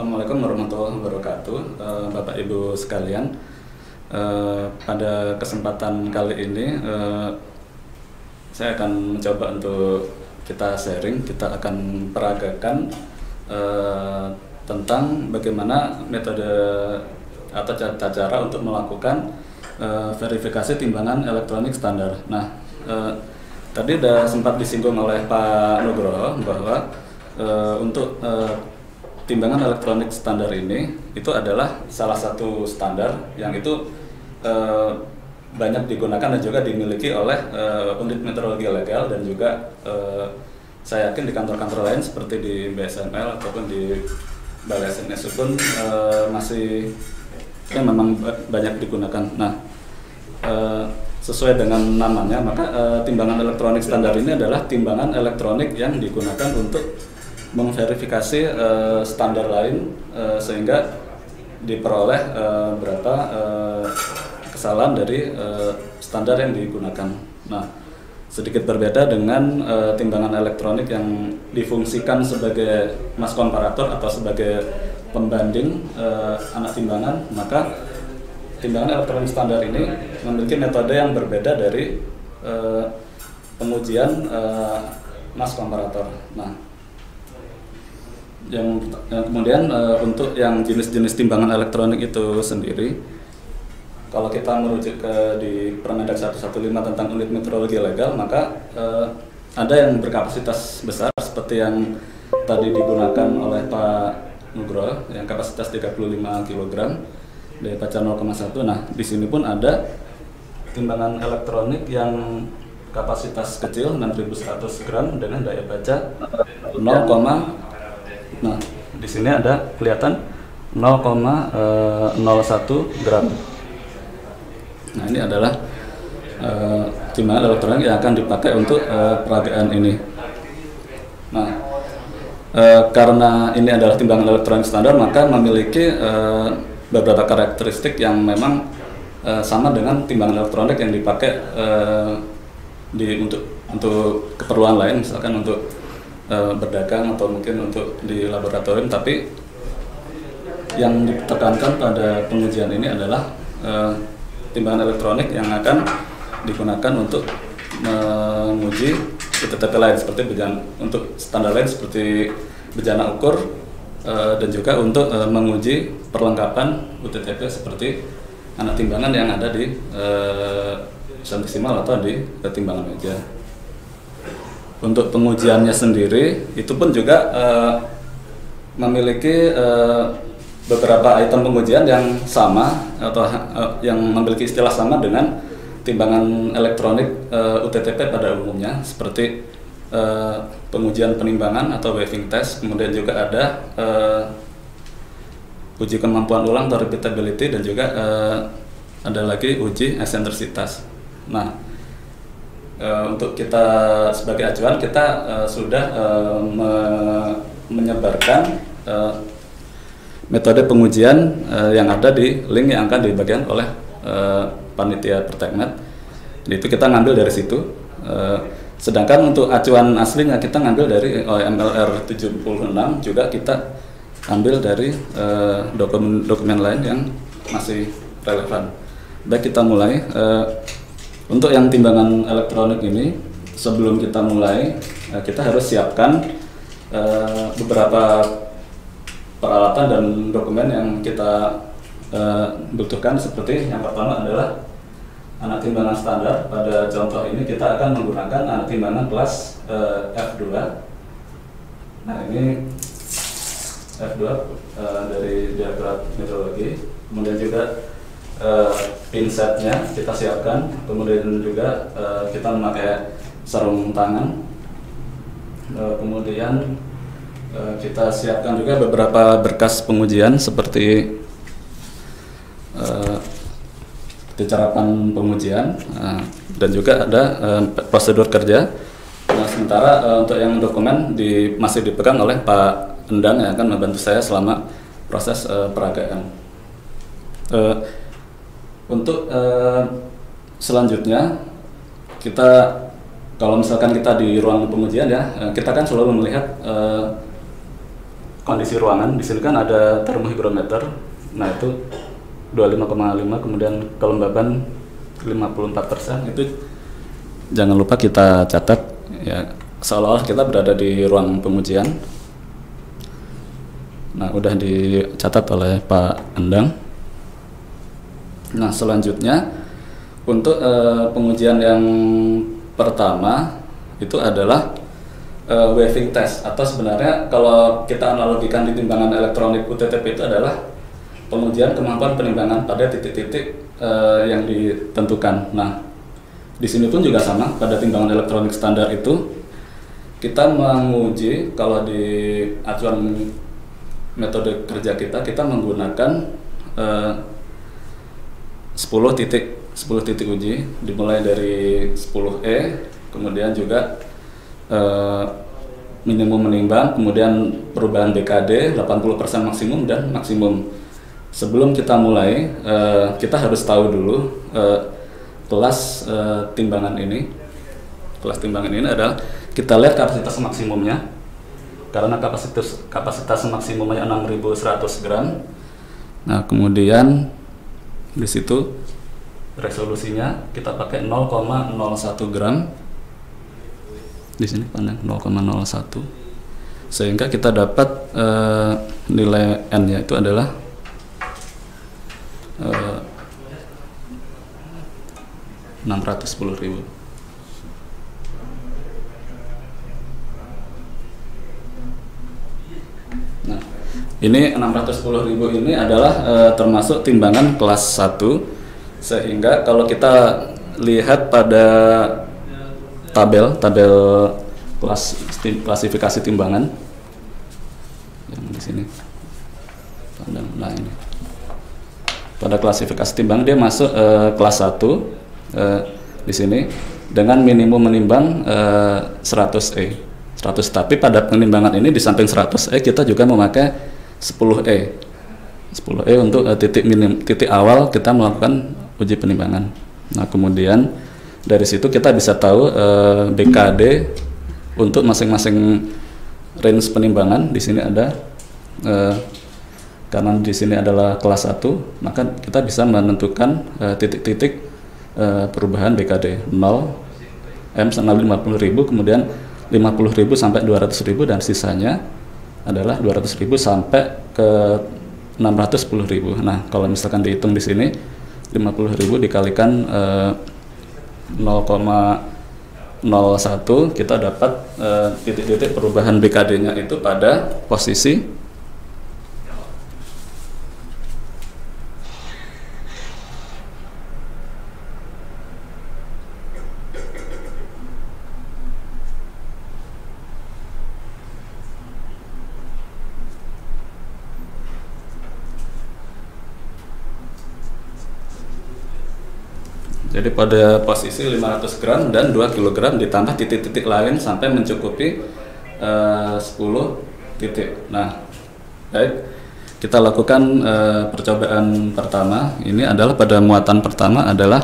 Assalamualaikum warahmatullahi wabarakatuh, Bapak Ibu sekalian. Pada kesempatan kali ini saya akan mencoba untuk kita sharing, kita akan peragakan tentang bagaimana metode atau cara untuk melakukan verifikasi timbangan elektronik standar. Nah, tadi sudah sempat disinggung oleh Pak Nugroho bahwa untuk timbangan elektronik standar ini itu adalah salah satu standar yang itu banyak digunakan dan juga dimiliki oleh unit meteorologi legal dan juga saya yakin di kantor-kantor lain seperti di BSML ataupun di Balai SNS pun masih memang banyak digunakan. Nah, sesuai dengan namanya, maka timbangan elektronik standar ini adalah timbangan elektronik yang digunakan untuk memverifikasi standar lain sehingga diperoleh berapa kesalahan dari standar yang digunakan. Nah, sedikit berbeda dengan timbangan elektronik yang difungsikan sebagai mass komparator atau sebagai pembanding anak timbangan, maka timbangan elektronik standar ini memiliki metode yang berbeda dari pengujian mass komparator. Nah, yang kemudian untuk yang jenis-jenis timbangan elektronik itu sendiri, kalau kita merujuk ke di Permendag 115 tentang unit meteorologi legal, maka ada yang berkapasitas besar seperti yang tadi digunakan oleh Pak Nugroho yang kapasitas 35 kg dari baca 0,1. Nah, di sini pun ada timbangan elektronik yang kapasitas kecil 6100 gram dengan daya baca 0, nah, di sini ada kelihatan 0,01 gram. Nah, ini adalah timbangan elektronik yang akan dipakai untuk peragaan ini. Nah, karena ini adalah timbangan elektronik standar, maka memiliki beberapa karakteristik yang memang sama dengan timbangan elektronik yang dipakai untuk keperluan lain, misalkan untuk berdagang atau mungkin untuk di laboratorium. Tapi yang ditekankan pada pengujian ini adalah timbangan elektronik yang akan digunakan untuk menguji UTTP lain seperti untuk standar lain seperti bejana ukur dan juga untuk menguji perlengkapan UTTP seperti anak timbangan yang ada di sentisimal atau di timbangan meja. Untuk pengujiannya sendiri itu pun juga memiliki beberapa item pengujian yang sama atau yang memiliki istilah sama dengan timbangan elektronik UTTP pada umumnya, seperti pengujian penimbangan atau weighing test, kemudian juga ada uji kemampuan ulang atau repeatability, dan juga ada lagi uji eksentrisitas. Nah, untuk kita sebagai acuan kita sudah menyebarkan metode pengujian yang ada di link yang akan dibagikan oleh panitia Pertekmed. Itu kita ngambil dari situ. Sedangkan untuk acuan aslinya kita ngambil dari MLR 76, juga kita ambil dari dokumen lain yang masih relevan. Baik, kita mulai. Untuk yang timbangan elektronik ini, sebelum kita mulai, kita harus siapkan beberapa peralatan dan dokumen yang kita butuhkan. Seperti yang pertama adalah anak timbangan standar. Pada contoh ini kita akan menggunakan anak timbangan kelas F2. Nah, ini F2 dari diagram meteorologi. Kemudian juga pinsetnya kita siapkan, kemudian juga kita memakai sarung tangan, kemudian kita siapkan juga beberapa berkas pengujian seperti carapan pengujian, dan juga ada prosedur kerja. Nah, sementara untuk yang dokumen masih dipegang oleh Pak Endang yang akan membantu saya selama proses peragaan. Untuk selanjutnya, kalau misalkan kita di ruang pengujian ya, kita kan selalu melihat kondisi ruangan. Di sini kan ada termohigrometer. Nah, itu 25,5, kemudian kelembaban 54%. Itu jangan lupa kita catat ya, seolah-olah kita berada di ruang pengujian. Nah, udah dicatat oleh Pak Endang. Nah, selanjutnya untuk pengujian yang pertama itu adalah waving test, atau sebenarnya kalau kita analogikan di timbangan elektronik UTTP itu adalah pengujian kemampuan penimbangan pada titik-titik yang ditentukan. Nah, di sini pun juga sama, pada timbangan elektronik standar itu kita menguji, kalau di acuan metode kerja kita menggunakan 10 titik uji, dimulai dari 10E, kemudian juga minimum menimbang, kemudian perubahan BKD 80% maksimum dan maksimum. Sebelum kita mulai, kita harus tahu dulu kelas timbangan ini. Kelas timbangan ini adalah kita lihat kapasitas maksimumnya, karena kapasitas maksimumnya 6.100 gram. Nah, kemudian di situ resolusinya kita pakai 0,01 gram. Di sini pandang 0,01, sehingga kita dapat nilai N-nya itu adalah 610.000. Nah, ini 610.000 ini adalah termasuk timbangan kelas 1, sehingga kalau kita lihat pada tabel klasifikasi timbangan yang di sini, nah ini pada klasifikasi timbangan dia masuk kelas 1 di sini dengan minimum menimbang 100E. 100, tapi pada penimbangan ini di samping 100E kita juga memakai 10E. 10E untuk titik awal kita melakukan uji penimbangan. Nah, kemudian dari situ kita bisa tahu BKD untuk masing-masing range penimbangan. Di sini ada karena di sini adalah kelas 1, maka kita bisa menentukan titik-titik perubahan BKD 0, M sampai 50.000, kemudian 50.000 sampai 200.000, dan sisanya adalah 200.000 sampai ke 610.000. Nah, kalau misalkan dihitung di sini 50.000 dikalikan 0,01, kita dapat titik-titik perubahan BKD-nya itu pada posisi jadi pada posisi 500 gram dan 2 kg ditambah titik-titik lain sampai mencukupi 10 titik. Nah, baik, kita lakukan percobaan pertama. Ini adalah pada muatan pertama adalah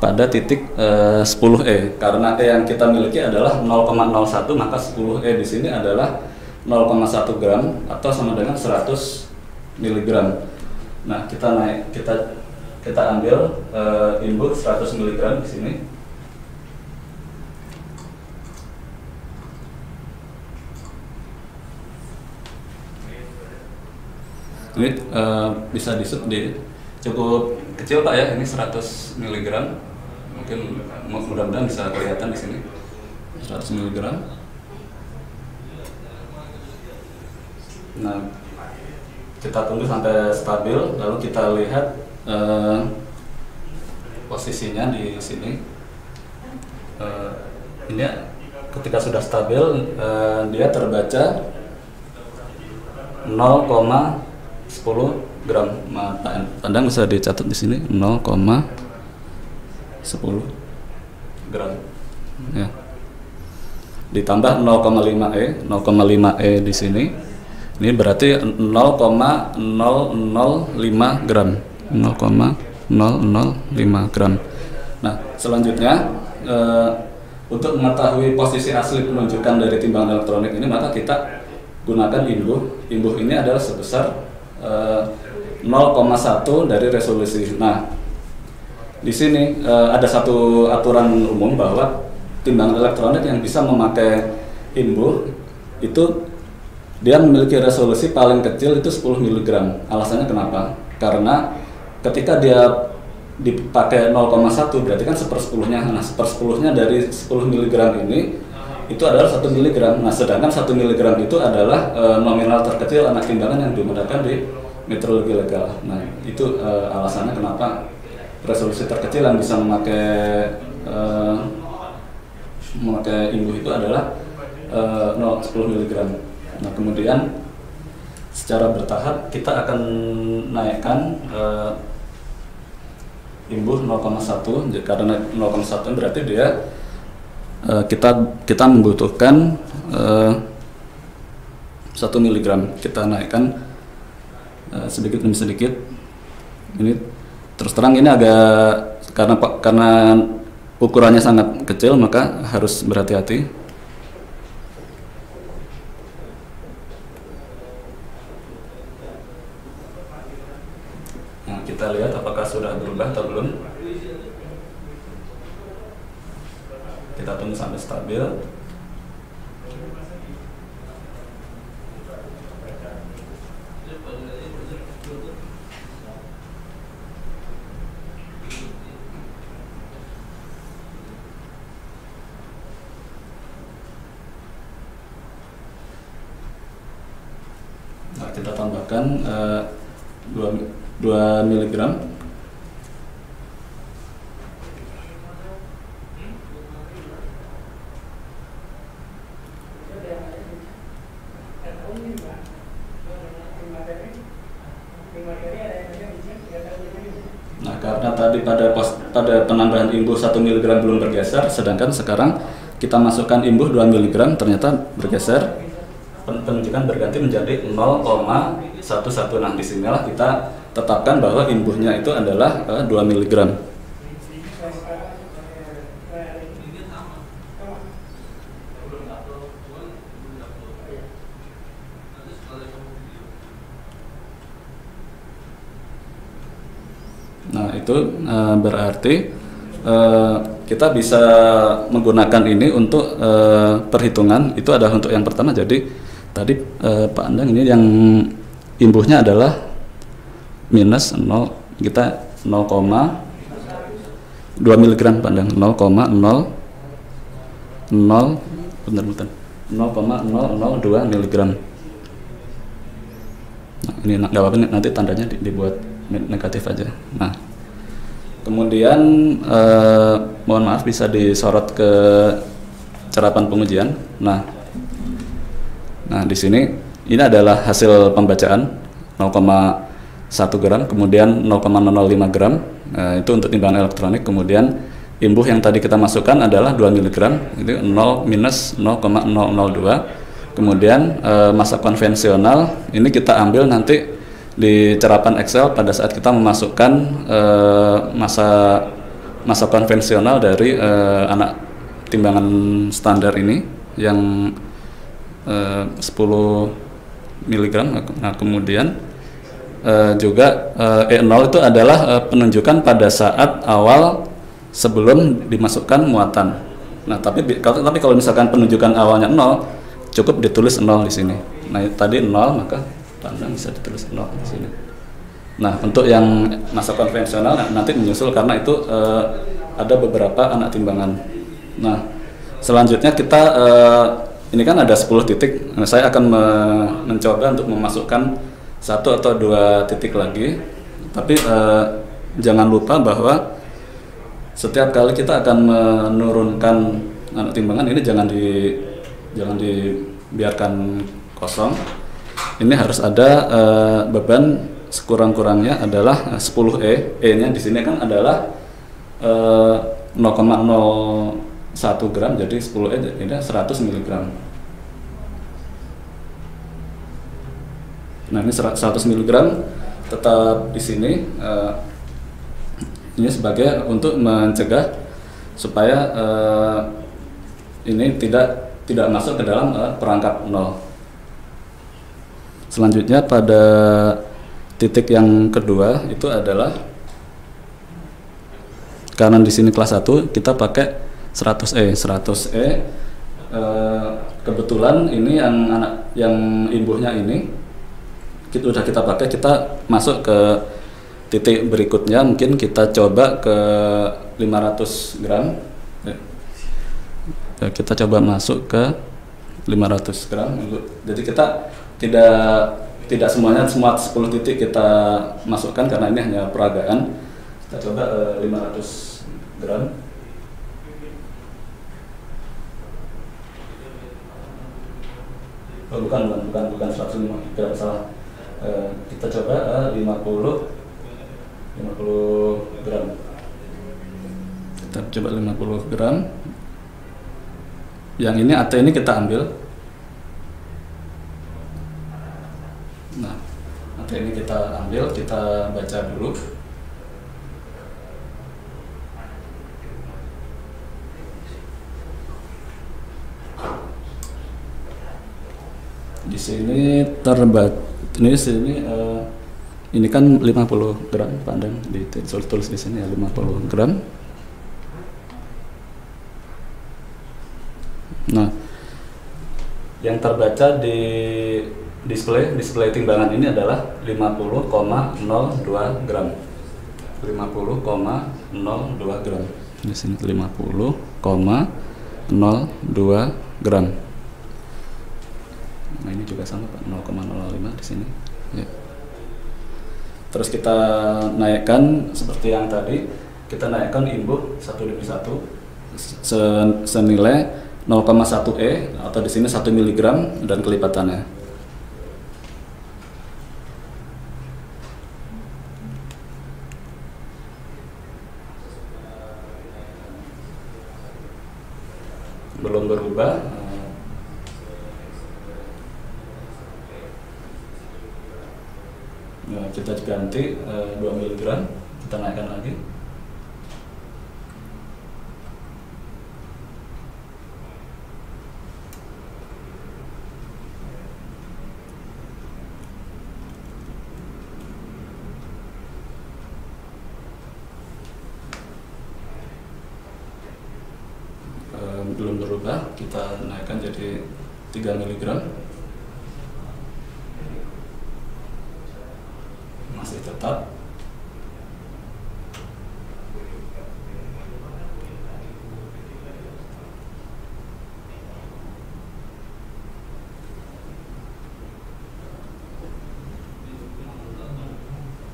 pada titik 10E. Karena E yang kita miliki adalah 0,01, maka 10E di sini adalah 0,1 gram atau sama dengan 100 mg. Nah, kita ambil input 100 mg di sini. Ini bisa cukup kecil Pak ya, ini 100 mg. Mungkin mudah-mudahan bisa kelihatan di sini. 100 mg. Nah, kita tunggu sampai stabil, lalu kita lihat posisinya di sini. Ini ketika sudah stabil, dia terbaca 0,10 gram. Pandang bisa dicatat di sini 0,10 gram. Ya. Ditambah 0,5E, 0,5E di sini. Ini berarti 0,005 gram. 0,005 gram. Nah, selanjutnya untuk mengetahui posisi asli penunjukan dari timbangan elektronik ini, maka kita gunakan imbuh. Imbuh ini adalah sebesar 0,1 dari resolusi. Nah, di sini ada satu aturan umum bahwa timbangan elektronik yang bisa memakai imbuh itu dia memiliki resolusi paling kecil itu 10 mg. Alasannya kenapa? Karena ketika dia dipakai 0,1 berarti kan 1/10-nya. Nah, 1/10-nya dari 10 mg ini itu adalah 1 mg. Nah, sedangkan 1 mg itu adalah nominal terkecil anak timbangan yang digunakan di metrologi legal. Nah, itu alasannya kenapa resolusi terkecil yang bisa memakai imbuh itu adalah 10 mg. Nah, kemudian secara bertahap kita akan naikkan imbuh 0,1, karena 0,1 berarti dia kita membutuhkan 1 mg. Kita naikkan sedikit demi sedikit. Ini terus terang ini agak karena ukurannya sangat kecil, maka harus berhati-hati. Nah, kita lihat apakah sudah berubah atau belum. Kita tunggu sampai stabil. Nah, kita tambahkan 2 mg. Nah, karena tadi pada penambahan imbuh 1 mg belum bergeser, sedangkan sekarang kita masukkan imbuh 2 mg ternyata bergeser. Penunjukan berganti menjadi 0,11. Nah, disinilah kita tetapkan bahwa imbuhnya itu adalah 2 mg. Nah, itu berarti kita bisa menggunakan ini untuk perhitungan. Itu adalah untuk yang pertama. Jadi tadi Pak Andang ini yang imbuhnya adalah minus 0, kita 0,2 mg Pak Andang, 0,002 mg. Nah, ini nggak apa-apa, nanti tandanya dibuat negatif aja. Nah, kemudian mohon maaf bisa disorot ke cerapan pengujian. Nah, di sini ini adalah hasil pembacaan 0,1 gram, kemudian 0,005 gram. Nah, itu untuk timbangan elektronik. Kemudian imbuh yang tadi kita masukkan adalah 2 mg, itu 0 minus 0,002. Kemudian massa konvensional ini kita ambil nanti di cerapan Excel pada saat kita memasukkan massa konvensional dari anak timbangan standar ini yang 10 mg. Nah, kemudian juga E0 itu adalah penunjukan pada saat awal sebelum dimasukkan muatan. Nah, tapi kalau misalkan penunjukan awalnya 0, cukup ditulis 0 di sini. Nah, tadi 0, maka pandang bisa ditulis 0 di sini. Nah, untuk yang massa konvensional nanti menyusul karena itu ada beberapa anak timbangan. Nah, selanjutnya kita ini kan ada 10 titik. Nah, saya akan mencoba untuk memasukkan 1 atau 2 titik lagi. Tapi jangan lupa bahwa setiap kali kita akan menurunkan anak timbangan ini jangan dibiarkan kosong. Ini harus ada beban sekurang-kurangnya adalah 10 E-nya di sini kan adalah 0,01 gram, jadi 10 E ini 100 mg. Nah, ini 100 mg tetap di sini. Ini sebagai untuk mencegah supaya ini tidak masuk ke dalam perangkap 0. Selanjutnya pada titik yang kedua itu adalah karena di sini kelas 1 kita pakai 100E. 100E kebetulan ini yang imbuhnya ini udah kita pakai, kita masuk ke titik berikutnya, mungkin kita coba ke 500 gram. Kita coba masuk ke 500 gram. Jadi kita tidak semuanya, semua 10 titik kita masukkan karena ini hanya peragaan. Kita coba 500 gram. Oh, bukan 105 gram, salah. Kita coba 50 gram. Kita coba 50 gram. Yang ini AT ini kita ambil. Nah, AT ini kita ambil, kita baca dulu. Di sini ini kan 50 gram, pandang tulis di sini ya 50 gram. Nah, yang terbaca di display timbangan ini adalah 50,02 gram. 50,02 gram. Di sini 50,02 gram. Nah, ini juga sama Pak, 0,05 di sini. Ya. Terus kita naikkan seperti yang tadi, kita naikkan imbuh 1 demi 1 senilai 0,1 E atau di sini 1 mg dan kelipatannya. Belum berubah. Nah, kita ganti 2 mg, kita naikkan lagi. Belum berubah, kita naikkan jadi 3 mg. Masih tetap.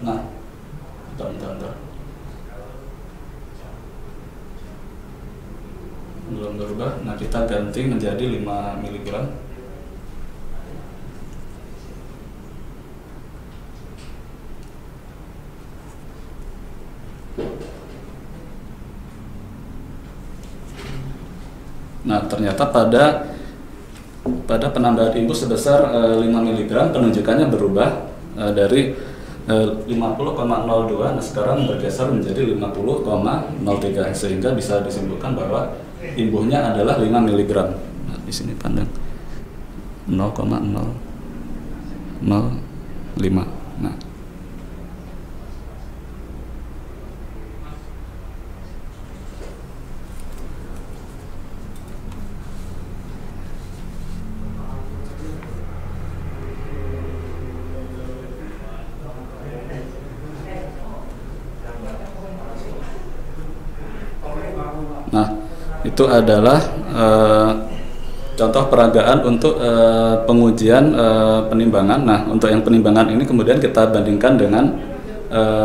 Nah, bentar. Belum berubah. Nah, kita ganti menjadi 5 mg. Nah, ternyata pada penambahan imbuh sebesar 5 mg penunjukannya berubah dari 50,02, nah sekarang bergeser menjadi 50,03, sehingga bisa disimpulkan bahwa imbuhnya adalah 5 mg. Nah, di sini pandang 0,005. Nah, itu adalah contoh peragaan untuk pengujian penimbangan. Nah, untuk yang penimbangan ini kemudian kita bandingkan dengan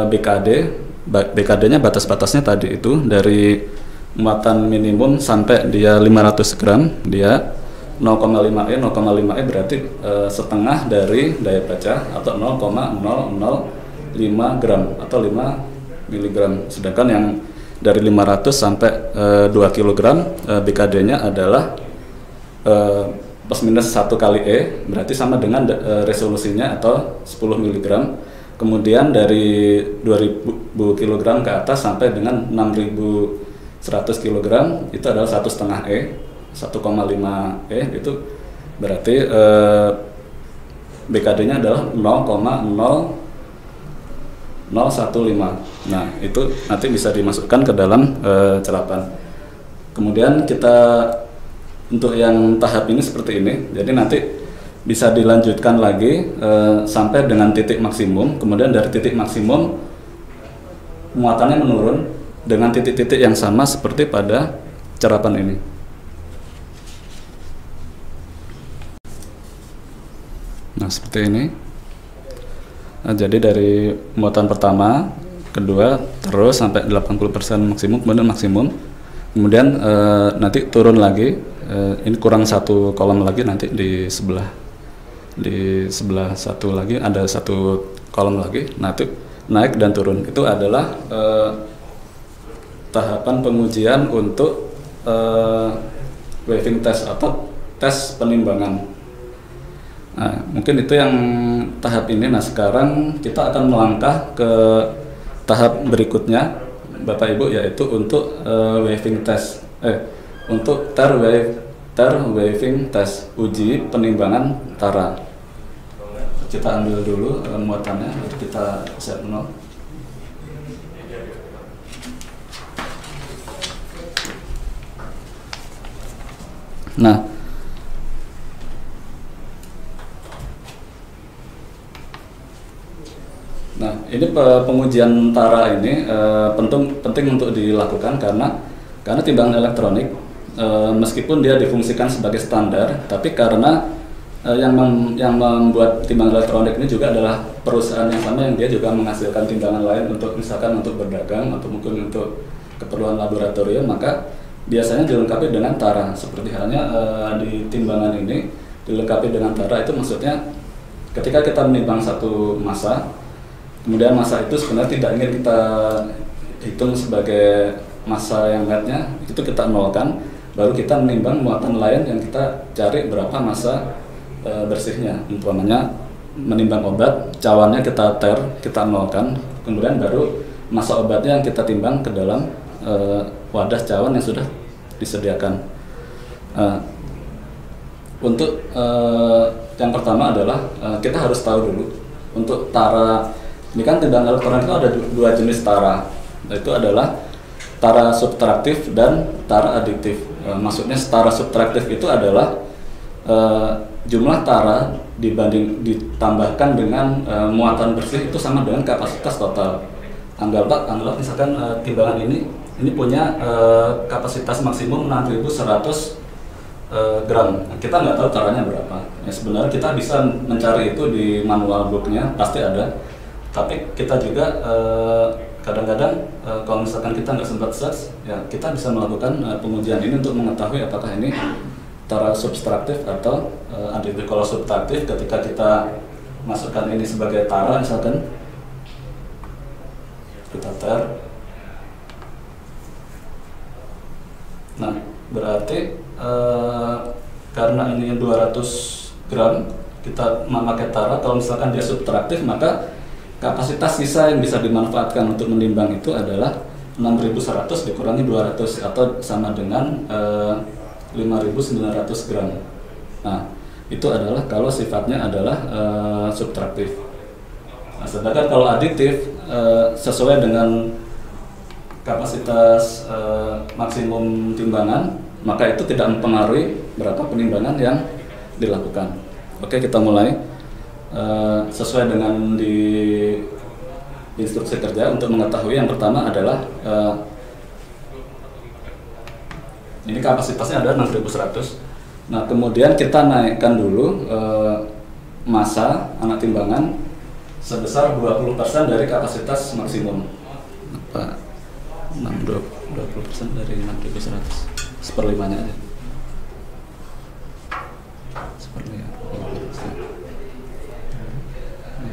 BKD. BKD-nya batas-batasnya tadi itu dari muatan minimum sampai dia 500 gram, dia 0,5E. 0,5E berarti setengah dari daya baca atau 0,005 gram atau 5 mg. Sedangkan yang dari 500 sampai 2 kg BKD-nya adalah plus minus 1 kali E, berarti sama dengan resolusinya atau 10 mg. Kemudian dari 2000 kg ke atas sampai dengan 6100 kg itu adalah 1,5 E, 1,5 E, itu berarti BKD-nya adalah 0,0015. Nah, itu nanti bisa dimasukkan ke dalam cerapan. Kemudian kita untuk yang tahap ini seperti ini. Jadi nanti bisa dilanjutkan lagi sampai dengan titik maksimum. Kemudian dari titik maksimum muatannya menurun dengan titik-titik yang sama seperti pada cerapan ini. Nah, seperti ini. Nah, jadi dari muatan pertama, kedua, terus sampai 80% maksimum, kemudian maksimum. Kemudian nanti turun lagi, ini kurang satu kolom lagi nanti di sebelah satu lagi ada satu kolom lagi, nanti naik dan turun. Itu adalah tahapan pengujian untuk waving test atau tes penimbangan. Nah, mungkin itu yang tahap ini. Nah, sekarang kita akan melangkah ke tahap berikutnya, Bapak Ibu, yaitu untuk waving test, untuk tar waving test, uji penimbangan tara. Kita ambil dulu muatannya, jadi kita set 0. Nah, ini pengujian tara ini penting untuk dilakukan karena timbangan elektronik meskipun dia difungsikan sebagai standar, tapi karena yang membuat timbangan elektronik ini juga adalah perusahaan yang sama yang dia juga menghasilkan timbangan lain untuk misalkan untuk berdagang atau mungkin untuk keperluan laboratorium, maka biasanya dilengkapi dengan tara. Seperti halnya di timbangan ini dilengkapi dengan tara, itu maksudnya ketika kita menimbang satu massa, kemudian massa itu sebenarnya tidak ingin kita hitung sebagai massa yang netnya, itu kita nolkan, baru kita menimbang muatan lain yang kita cari berapa massa bersihnya. Umpamanya menimbang obat, cawannya kita kita nolkan, kemudian baru massa obatnya yang kita timbang ke dalam wadah cawan yang sudah disediakan. Untuk yang pertama adalah kita harus tahu dulu untuk tara. Ini kan timbangan elektronik itu ada dua jenis tara, itu adalah tara subtraktif dan tara adiktif. Maksudnya tara subtraktif itu adalah jumlah tara ditambahkan dengan muatan bersih itu sama dengan kapasitas total. Anggaplah misalkan timbangan ini punya kapasitas maksimum 6.100 gram. Kita nggak tahu taranya berapa. Ya, sebenarnya kita bisa mencari itu di manual booknya, pasti ada. Tapi kita juga kadang-kadang kalau misalkan kita nggak sempat search, ya kita bisa melakukan pengujian ini untuk mengetahui apakah ini tara subtraktif atau adiktif. Kalau subtraktif, ketika kita masukkan ini sebagai tara, misalkan kita tar, nah berarti karena ini 200 gram kita memakai tara. Kalau misalkan dia subtraktif, maka kapasitas sisa yang bisa dimanfaatkan untuk menimbang itu adalah 6.100 dikurangi 200 atau sama dengan 5.900 gram. Nah, itu adalah kalau sifatnya adalah subtraktif. Nah, sedangkan kalau adiktif sesuai dengan kapasitas maksimum timbangan, maka itu tidak mempengaruhi berapa penimbangan yang dilakukan. Oke, kita mulai. Sesuai dengan di instruksi kerja untuk mengetahui, yang pertama adalah ini kapasitasnya ada 6.100. Nah, kemudian kita naikkan dulu massa anak timbangan sebesar 20% dari kapasitas maksimum. Apa? 20% dari 6.100, seperlimanya aja. Seperlima.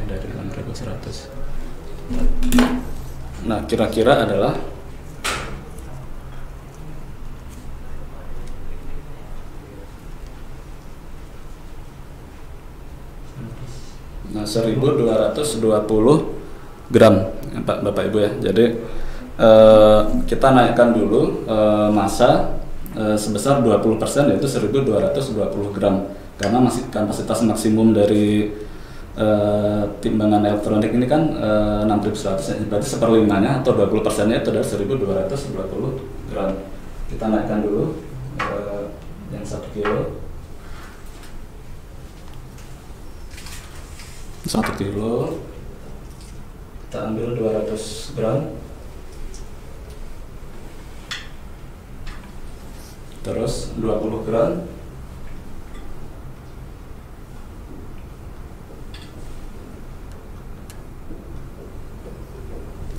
Dari 6.100. Nah, kira-kira adalah nah 1.220 gram, Bapak Ibu ya. Jadi kita naikkan dulu massa sebesar 20%, yaitu 1.220 gram, karena masih kapasitas maksimum dari timbangan elektronik ini kan 6.100, berarti seperlimanya atau 20%-nya itu dari 1.220 gram. Kita naikkan dulu yang 1 kilo. 1 kilo kita ambil 200 gram, terus 20 gram,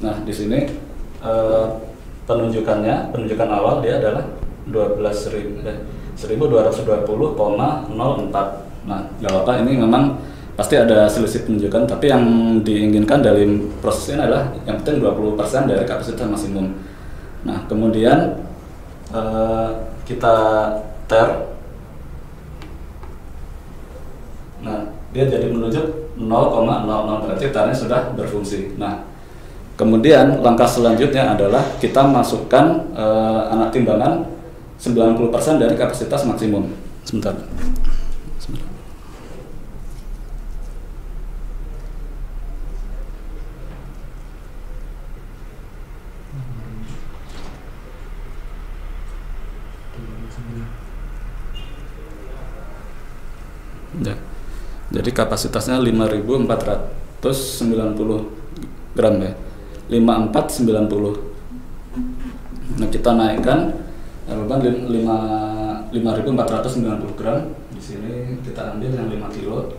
nah di sini penunjukan awal dia adalah 12.220,04. Nah, nggak apa-apa, ini memang pasti ada selisih penunjukan, tapi yang diinginkan dalam proses ini adalah yang penting 20% dari kapasitas maksimum. Nah, kemudian kita ter. Nah, dia jadi menunjuk 0,00, berarti tarnya sudah berfungsi. Nah, kemudian langkah selanjutnya adalah kita masukkan anak timbangan 90% dari kapasitas maksimum. Sebentar. Ya. Jadi kapasitasnya 5.490 gram ya. 5490. Nah, kita naikkan beban 5.490 gram. Di sini kita ambil yang 5 kilo.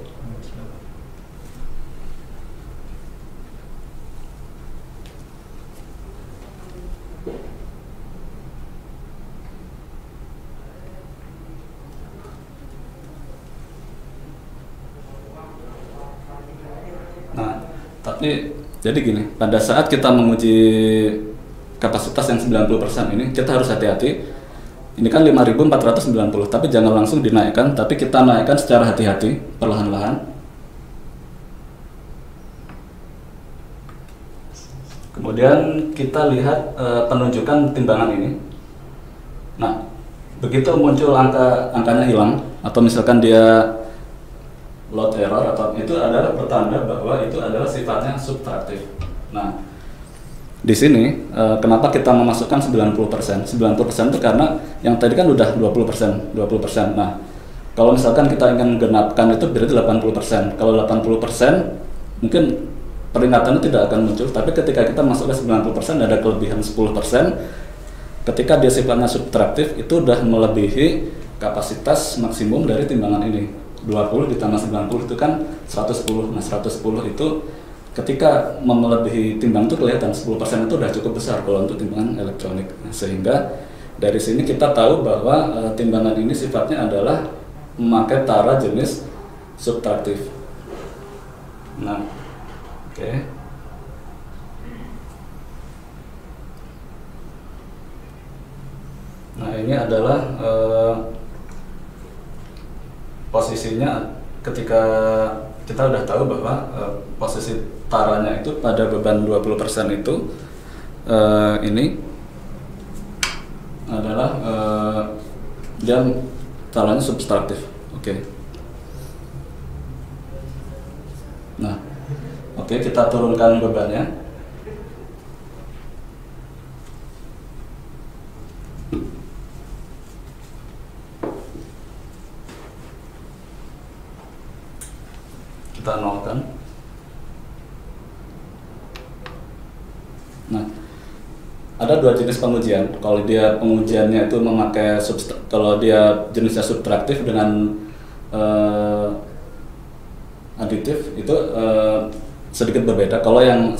Nah, tapi jadi gini, pada saat kita menguji kapasitas yang 90% ini, kita harus hati-hati. Ini kan 5.490, tapi jangan langsung dinaikkan, tapi kita naikkan secara hati-hati, perlahan-lahan. Kemudian kita lihat penunjukan timbangan ini. Nah, begitu muncul angkanya hilang, atau misalkan dia load error, atau itu adalah pertanda bahwa itu adalah sifatnya subtraktif. Nah, di sini kenapa kita memasukkan 90%? 90% itu karena yang tadi kan udah 20%. Nah, kalau misalkan kita ingin genapkan itu berarti 80%. Kalau 80% mungkin peringatannya tidak akan muncul, tapi ketika kita masukkan 90% ada kelebihan 10%. Ketika dia sifatnya subtraktif, itu udah melebihi kapasitas maksimum dari timbangan ini. 20 ditambah 90 itu kan 110. Nah, 110 itu ketika melebihi timbang itu kelihatan 10% itu udah cukup besar kalau untuk timbangan elektronik. Nah, sehingga dari sini kita tahu bahwa timbangan ini sifatnya adalah memakai tara jenis subtraktif. Nah, oke. Nah, ini adalah posisinya ketika kita udah tahu bahwa posisi taranya itu pada beban 20% itu ini adalah dia taranya subtraktif. Oke. Nah, oke, kita turunkan bebannya. Kita nolkan. Nah, ada dua jenis pengujian. Kalau dia pengujiannya itu memakai kalau dia jenisnya subtraktif dengan aditif itu sedikit berbeda. Kalau yang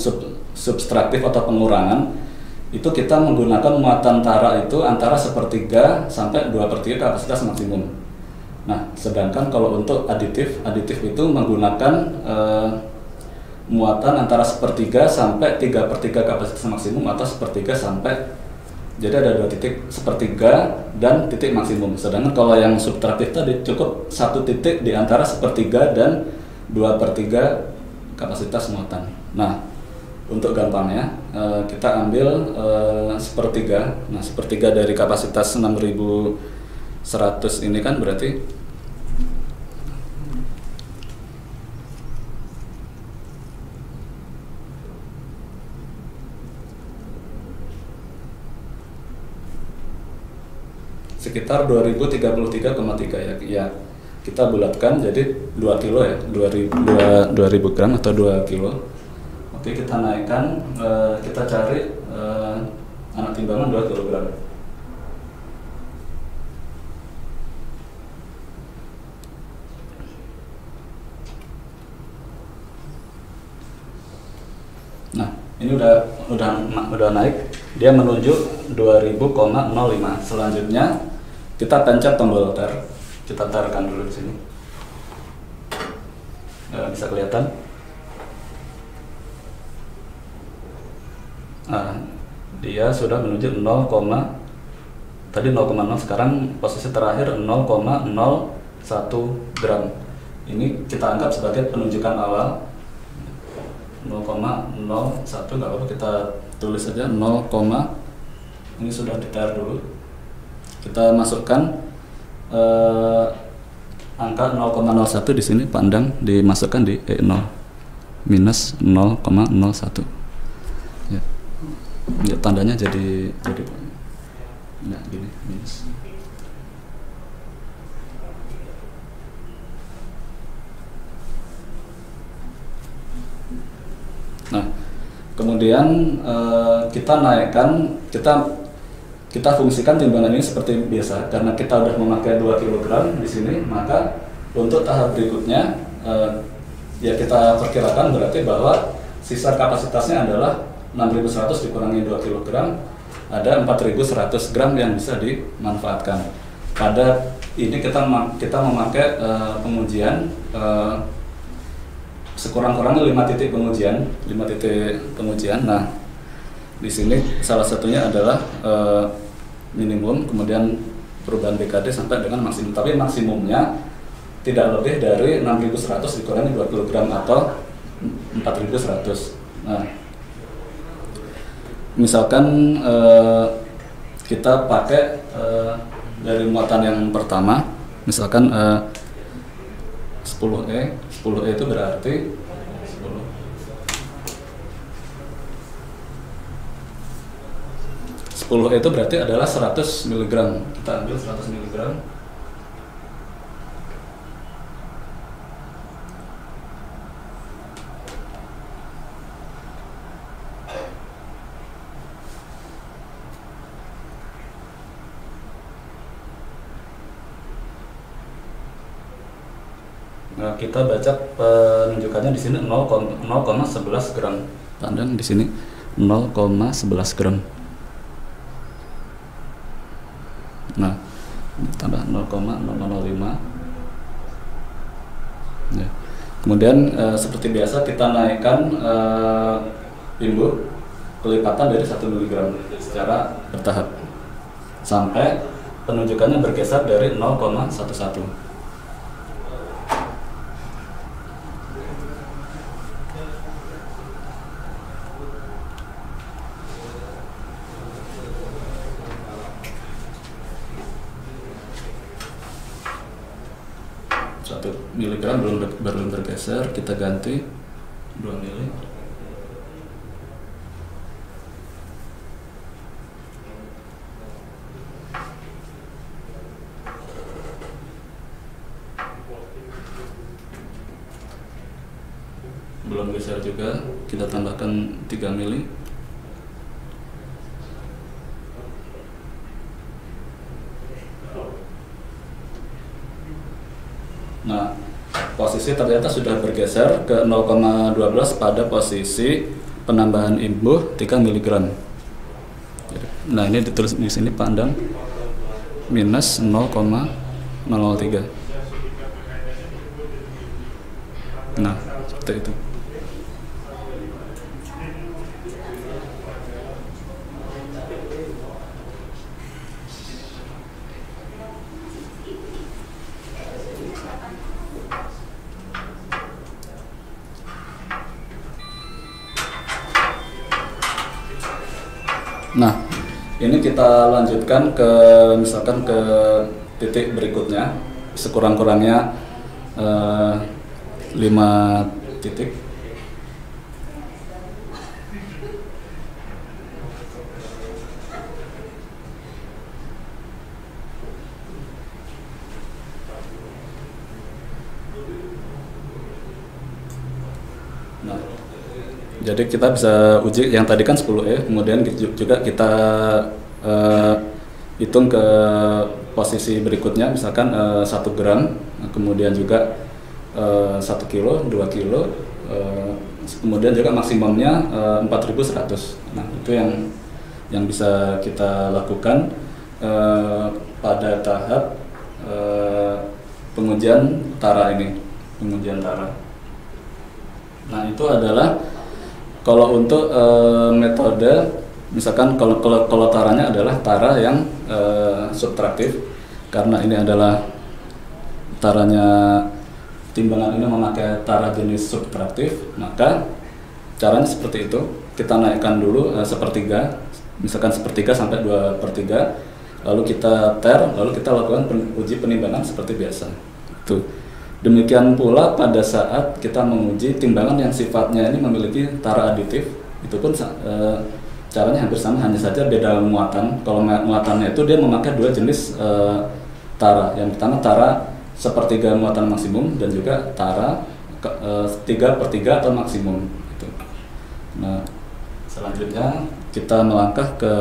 subtraktif atau pengurangan itu kita menggunakan muatan tara itu antara 1/3 sampai 2/3 kapasitas maksimum. Nah, sedangkan kalau untuk aditif itu menggunakan muatan antara 1/3 sampai 3/3 kapasitas maksimum atau 1/3 sampai, jadi ada dua titik, 1/3 dan titik maksimum. Sedangkan kalau yang subtraktif tadi cukup satu titik di antara 1/3 dan 2/3 kapasitas muatan. Nah, untuk gampangnya kita ambil 1/3. Nah, 1/3 dari kapasitas 6.100 ini kan berarti sekitar 2033,3 ya. Ya, kita bulatkan jadi 2 kilo ya, 2000 gram atau 2 kilo. Oke, kita naikkan, kita cari anak timbangan 2 kilogram. Nah, ini udah naik, dia menuju 2000,05. Selanjutnya kita pencet tombol tar, kita tarkan dulu di sini. Bisa kelihatan. Nah, dia sudah menuju 0, tadi 0,0, sekarang posisi terakhir 0,01 gram. Ini kita anggap sebagai penunjukan awal. 0,01, nggak apa-apa, kita tulis saja 0, ini sudah ditarik dulu. Kita masukkan angka 0,01 di sini, pandang dimasukkan di E0 minus 0,01. Ya. Ya, tandanya jadi nah, gini minus. Nah, kemudian kita naikkan, kita fungsikan timbangan ini seperti biasa. Karena kita sudah memakai 2 kg di sini, maka untuk tahap berikutnya ya kita perkirakan berarti bahwa sisa kapasitasnya adalah 6.100 dikurangi 2 kg, ada 4.100 gram yang bisa dimanfaatkan. Pada ini kita memakai pengujian sekurang-kurangnya 5 titik pengujian. Nah, di sini salah satunya adalah minimum, kemudian perubahan BKD sampai dengan maksimum. Tapi maksimumnya tidak lebih dari 6.100 dikurangi 2 kg atau 4.100. Nah, misalkan kita pakai dari muatan yang pertama, misalkan 10E itu berarti 10E itu berarti adalah 100 mg. Kita ambil 100 mg. Nah, kita baca penunjukannya di sini 0,11 gram. Pandang di sini 0,11 gram. Nah, tambah 0,005. Ya. Kemudian seperti biasa kita naikkan imbuh kelipatan dari 1 mg secara bertahap sampai penunjukannya bergeser dari 0,11. Miligram belum bergeser, kita ganti 2 mili. Belum geser juga, kita tambahkan 3 mili. Nah, posisi ternyata sudah bergeser ke 0,12 pada posisi penambahan imbuh 3 mg. Nah, ini ditulis di sini, pandang minus 0,003. Nah, seperti itu. Nah, ini kita lanjutkan ke misalkan ke titik berikutnya, sekurang-kurangnya 5 titik. Nah, jadi kita bisa uji yang tadi kan 10E, kemudian juga kita hitung ke posisi berikutnya, misalkan 1 gram, kemudian juga 1 kilo, 2 kilo, kemudian juga maksimumnya 4.100. Nah, itu yang bisa kita lakukan pada tahap pengujian tara ini, pengujian tara. Nah, itu adalah kalau untuk metode, misalkan kalau taranya adalah tara yang subtraktif, karena ini adalah taranya, timbangan ini memakai tara jenis subtraktif, maka caranya seperti itu. Kita naikkan dulu sepertiga, misalkan sepertiga sampai 2/3, lalu kita lalu kita lakukan uji penimbangan seperti biasa. Itu. Demikian pula pada saat kita menguji timbangan yang sifatnya ini memiliki tara aditif, itu pun caranya hampir sama, hanya saja beda muatan. Kalau muatannya itu dia memakai 2 jenis tara. Yang pertama tara sepertiga muatan maksimum, dan juga tara 3/3 atau maksimum. Gitu. Nah, selanjutnya kita melangkah ke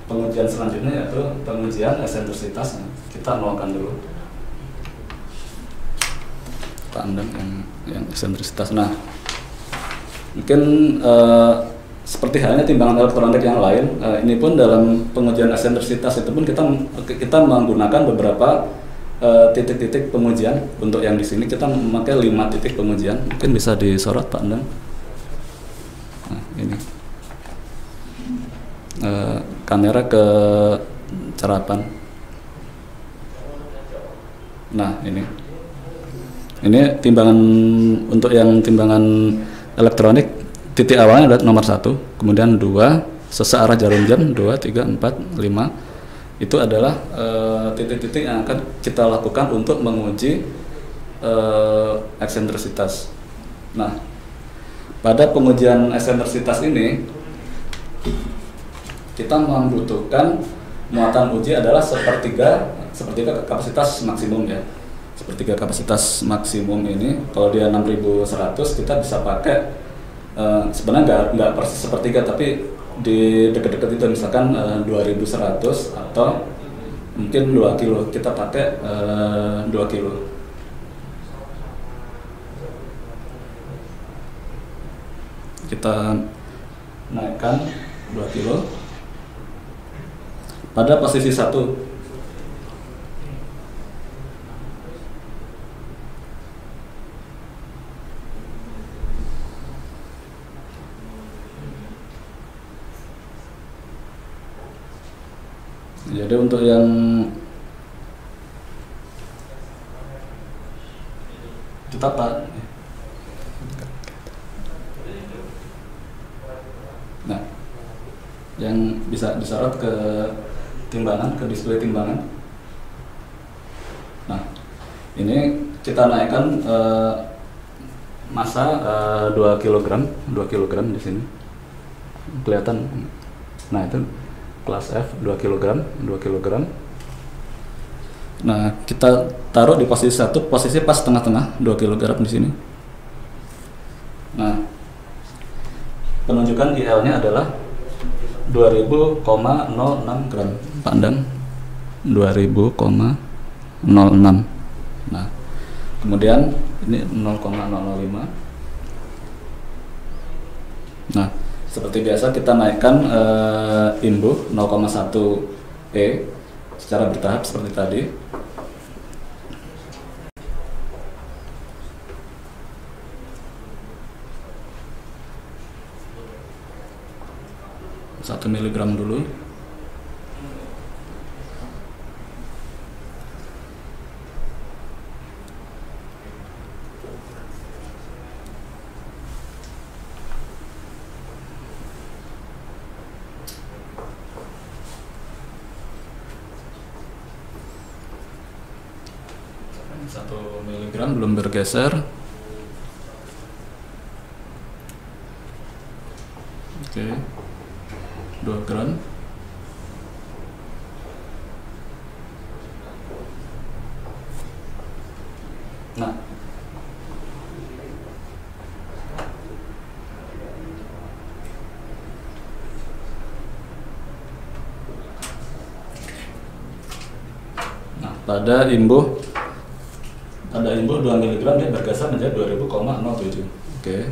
pengujian selanjutnya, yaitu pengujian eksentrisitas. Kita nolkan dulu tandem yang eksentrisitas. Nah, mungkin seperti halnya timbangan elektronik yang lain, ini pun dalam pengujian eksentrisitas itu pun kita menggunakan beberapa titik-titik pengujian. Untuk yang di sini kita memakai 5 titik pengujian. Mungkin bisa disorot Pak Endang. Nah, ini kamera ke carapan. Nah, ini timbangan, untuk yang timbangan elektronik, titik awalnya adalah nomor 1, kemudian 2, sesearah jarum jam, 2, 3, 4, 5. Itu adalah titik-titik yang akan kita lakukan untuk menguji eksentrisitas. Nah, pada pengujian eksentrisitas ini kita membutuhkan muatan uji adalah sepertiga kapasitas maksimum, ya. Sepertiga kapasitas maksimum ini, kalau dia 6.100, kita bisa pakai sebenarnya nggak persis sepertiga, tapi di dekat-dekat itu, misalkan 2.100 atau mungkin 2 kilo, kita pakai 2 kilo. Kita naikkan 2 kilo pada posisi 1. Jadi untuk yang ditata, nah, yang bisa disorot ke timbangan, ke display timbangan. Nah, ini kita naikkan massa 2 kg di sini kelihatan. Nah, itu kelas F 2 kg. Nah, kita taruh di posisi 1, posisi pas tengah-tengah 2 kg di sini. Nah, penunjukan IL-nya adalah 2000,06 gram. Pandang 2000,06. Nah, kemudian ini 0,005. Nah, seperti biasa kita naikkan imbuh 0,1 E secara bertahap seperti tadi. Satu miligram dulu. Satu miligram belum bergeser. Oke. 2 gram. Nah, pada imbuh 2 mg dia bergeser menjadi 2000,07. Oke.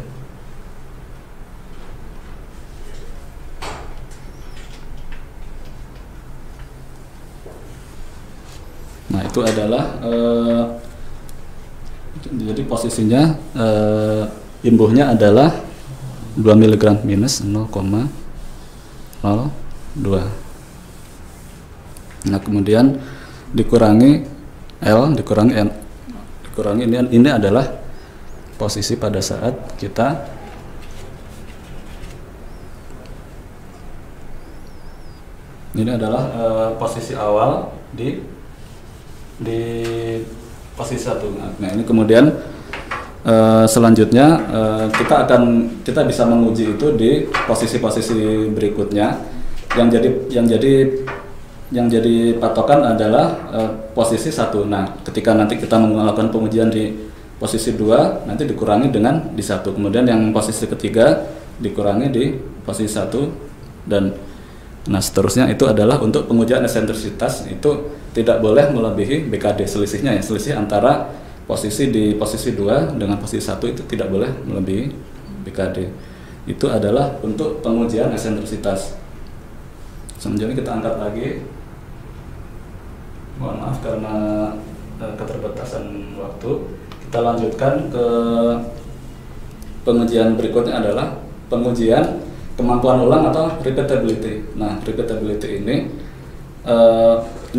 Nah, itu adalah jadi posisinya imbuhnya adalah 2 mg minus 0,02. Nah, kemudian dikurangi L, dikurangi N, dikurangi ini adalah posisi pada saat kita ini adalah posisi awal di posisi 1. Nah, ini kemudian selanjutnya kita bisa menguji itu di posisi-posisi berikutnya. Yang jadi patokan adalah posisi 1. Nah, ketika nanti kita melakukan pengujian di posisi 2, nanti dikurangi dengan di 1. Kemudian yang posisi ketiga dikurangi di posisi 1 dan nah seterusnya. Itu adalah untuk pengujian eksentrisitas, itu tidak boleh melebihi BKD, selisihnya ya, selisih antara posisi di posisi 2 dengan posisi 1 itu tidak boleh melebihi BKD. Itu adalah untuk pengujian eksentrisitas. Selanjutnya kita angkat lagi. Mohon maaf karena keterbatasan waktu. Kita lanjutkan ke pengujian berikutnya adalah pengujian kemampuan ulang atau repeatability. Nah, repeatability ini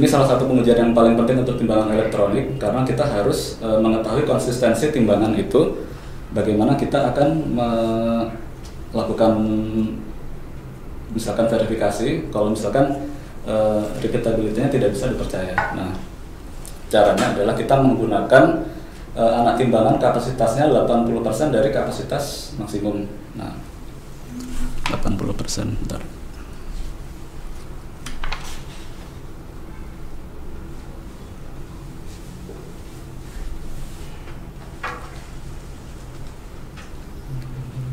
salah satu pengujian yang paling penting untuk timbangan elektronik, karena kita harus mengetahui konsistensi timbangan itu. Bagaimana kita akan melakukan misalkan verifikasi kalau misalkan repeatability-nya tidak bisa dipercaya. Nah, caranya adalah kita menggunakan anak timbangan kapasitasnya 80% dari kapasitas maksimum. Nah, 80%, bentar.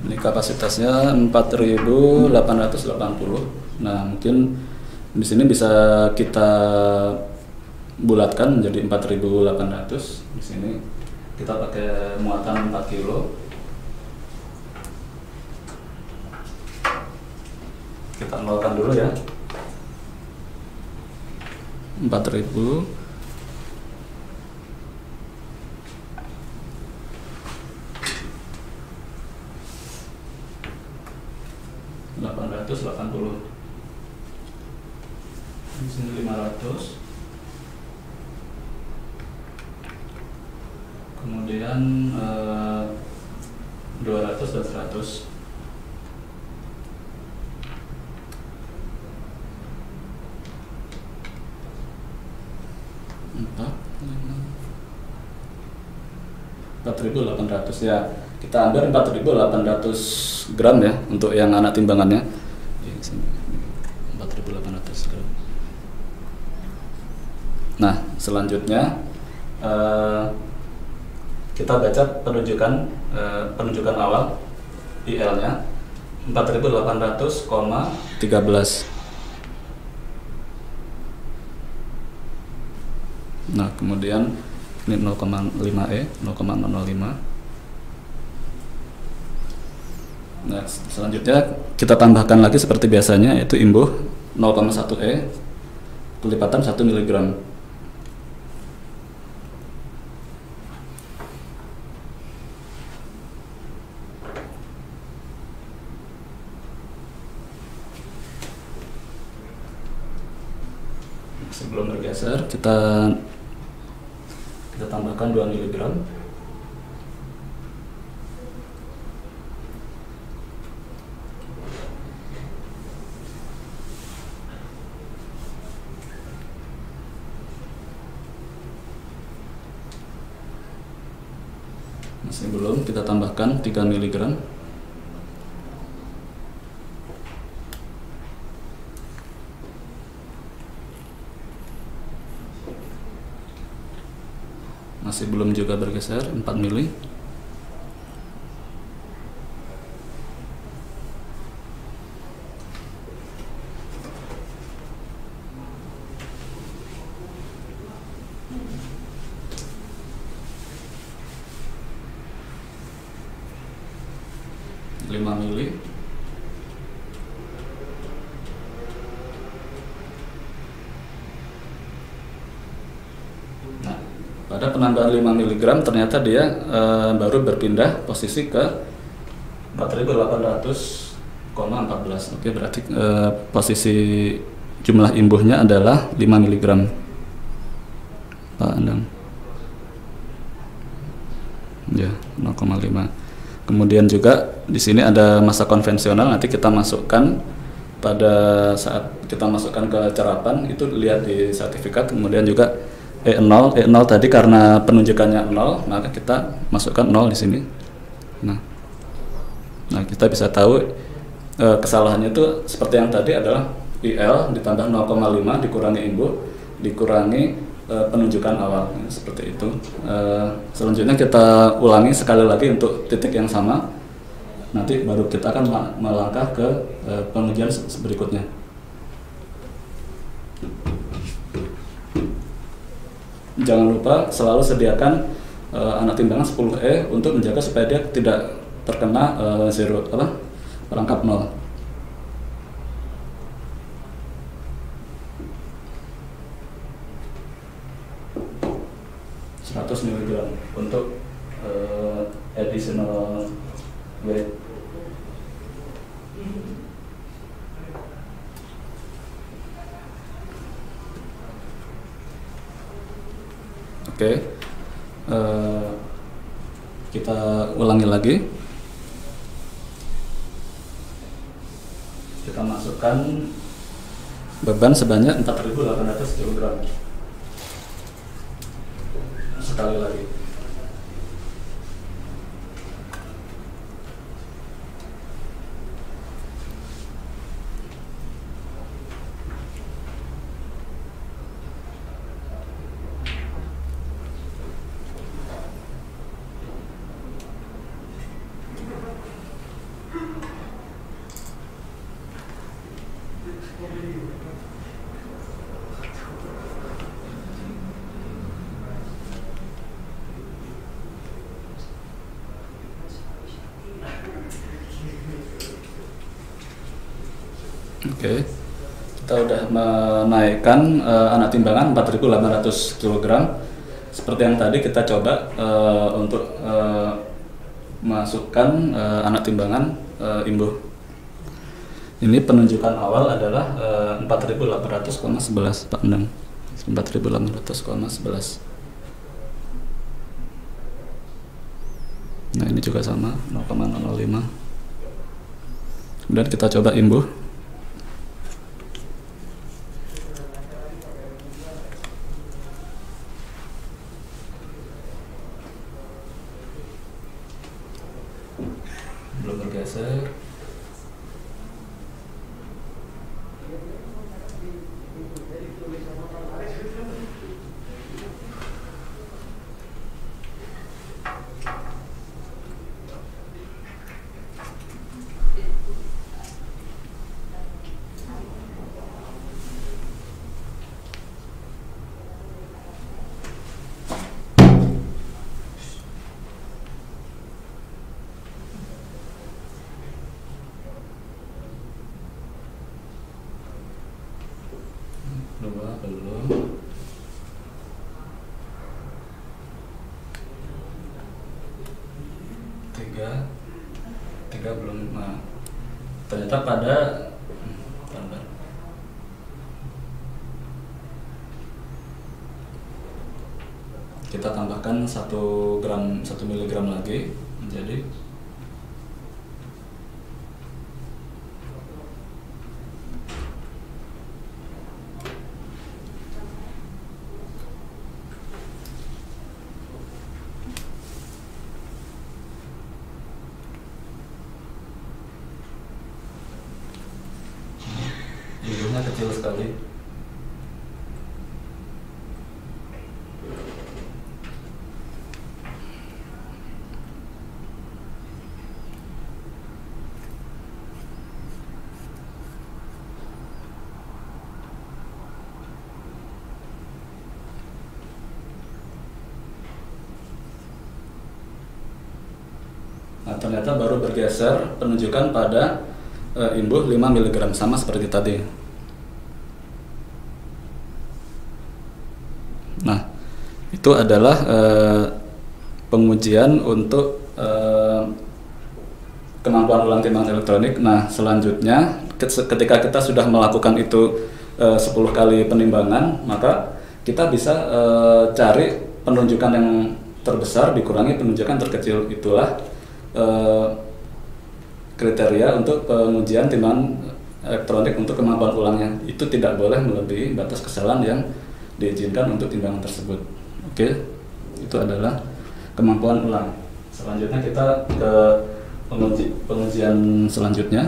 Ini kapasitasnya 4.880. Nah, mungkin di sini bisa kita bulatkan menjadi 4.800. Di sini kita pakai muatan 4 kilo. Kita nolkan dulu ya. 4.000 880. Di sini 500. Kemudian 200 dan 100. Empat 4.800 ya. Kita ambil 4.800 gram ya untuk yang anak timbangannya. 4.800 gram. Nah, selanjutnya kita baca penunjukan awal IL-nya 4.800,13. Nah, kemudian ini 0,5E, 0,005. Nah, selanjutnya kita tambahkan lagi seperti biasanya, yaitu imbuh 0,1E kelipatan 1 mg. Sebelum bergeser, kita tambahkan 2 mg. Masih belum, kita tambahkan 3 mg. Masih belum juga bergeser, 4 mili. 5 mili. Nah, pada penambahan 5 mg ternyata dia baru berpindah posisi ke 4800,14. Oke, berarti posisi jumlah imbuhnya adalah 5 mg. Pak Andang. Ya, 0,5. Kemudian juga di sini ada massa konvensional, nanti kita masukkan pada saat kita masukkan ke cerapan, itu lihat di sertifikat. Kemudian juga E0 tadi karena penunjukannya 0, maka kita masukkan 0 di sini. Nah, kita bisa tahu kesalahannya itu seperti yang tadi adalah IL ditambah 0,5 dikurangi imbuh dikurangi penunjukan awal, seperti itu. Selanjutnya kita ulangi sekali lagi untuk titik yang sama. Nanti baru kita akan melangkah ke pengujian berikutnya. Jangan lupa selalu sediakan anak timbangan 10E untuk menjaga supaya dia tidak terkena perangkap 0. 100 mg untuk additional weight. Oke, kita ulangi lagi. Kita masukkan beban sebanyak 4.800 kg. Sekali lagi. Oke, kita udah menaikkan anak timbangan 4.800 kg. Seperti yang tadi kita coba untuk masukkan anak timbangan imbuh. Ini penunjukan awal adalah 4.800,11 Pak Endang. 4.800,11. Nah, ini juga sama 0,005. Kemudian kita coba imbuh. Belum bergeser. Dua belum. Tiga belum. Nah, ternyata pada kita tambahkan 1 miligram lagi menjadi jumlahnya kecil sekali. Nah, ternyata baru bergeser penunjukan pada imbuh 5 mg sama seperti tadi. Nah, itu adalah pengujian untuk kemampuan ulang timbangan elektronik. Nah, selanjutnya ketika kita sudah melakukan itu 10 kali penimbangan, maka kita bisa cari penunjukan yang terbesar dikurangi penunjukan terkecil. Itulah kriteria untuk pengujian timbangan elektronik untuk kemampuan ulangnya. Itu tidak boleh melebihi batas kesalahan yang diizinkan untuk timbangan tersebut. Oke, itu adalah kemampuan ulang. Selanjutnya kita ke pengujian selanjutnya.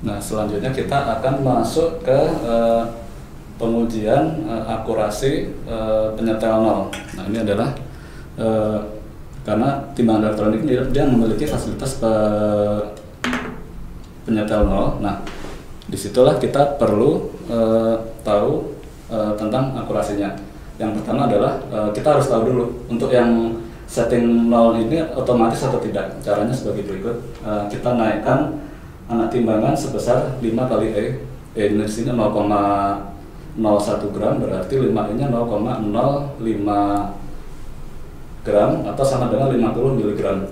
Nah, selanjutnya kita akan masuk ke pengujian akurasi penyetel nol. Nah, ini adalah karena timbangan elektronik dia memiliki fasilitas penyetel nol. Nah, disitulah kita perlu tahu tentang akurasinya. Yang pertama adalah kita harus tahu dulu untuk yang setting nol ini otomatis atau tidak. Caranya sebagai berikut. Kita naikkan anak timbangan sebesar 5 kali E. E di sini 0,01 gram, berarti 5E-nya 0,05 gram atau sama dengan 50 mg.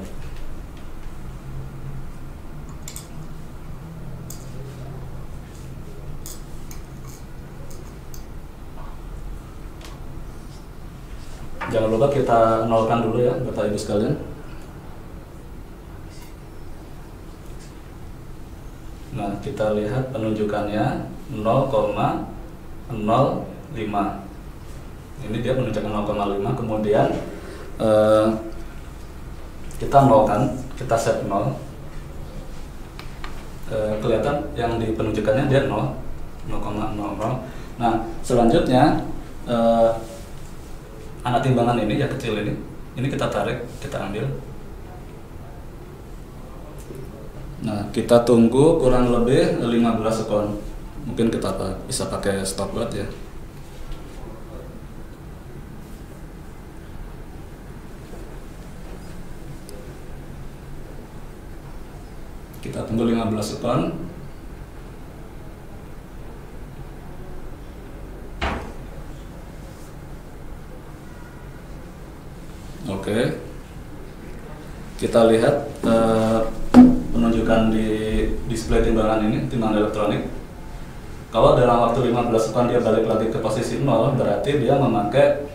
Jangan lupa kita nolkan dulu ya Bapak Ibu sekalian. Nah, kita lihat penunjukannya 0,05. Ini dia menunjukkan 0,5. Kemudian kita nolkan, kita set 0. Kelihatan yang di penunjukannya dia 0,00. Nah, selanjutnya anak timbangan ini yang kecil ini kita tarik, kita ambil. Nah, kita tunggu kurang lebih 15 sekon. Mungkin kita bisa pakai stopwatch ya. Kita tunggu 15 sekon. Oke. Kita lihat penunjukan di display timbangan ini, timbangan elektronik. Kalau dalam waktu 15 sekon dia balik lagi ke posisi 0, berarti dia memakai